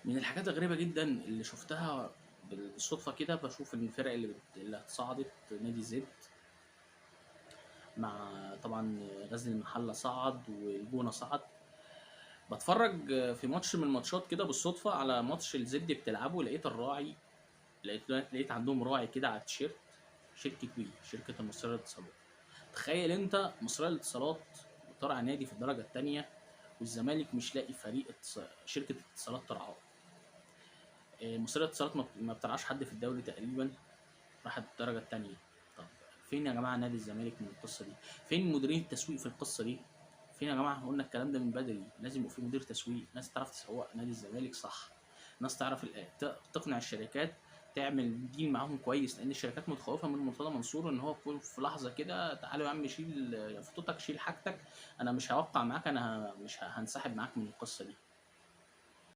من الحاجات الغريبة جدًا اللي شُفتها بالصدفة كده، باشوف إن الفرق اللي صعدت نادي زد مع طبعًا غزل المحلة صعد والجونة صعد. باتفرّج في ماتش من الماتشات كده بالصدفة على ماتش الزد بتلعبه، لقيت الراعي لقيت عندهم راعي كده على التيشيرت شركة وي، شركة المصرية للاتصالات. تخيّل أنت مصرية للاتصالات بترعى نادي في الدرجة التانية والزمالك مش لاقي فريق شركة اتصالات ترعاه. مصرية للاتصالات ما بترعاش حد في الدوري تقريبًا، راحت الدرجة التانية. طب فين يا جماعة نادي الزمالك من القصة دي؟ فين مديرين التسويق في القصة دي؟ فين يا جماعة؟ قلنا الكلام ده من بدري، لازم يبقى في مدير تسويق، ناس تعرف تسوق نادي الزمالك صح، ناس تعرف تقنع الشركات تعمل ديل معاهم كويس، لان الشركات متخوفه من مرتضى منصور ان هو في لحظه كده تعالوا يا عم شيل فطوطك شيل حاجتك، انا مش هوقع معاك، انا مش هنسحب معاك من القصه دي.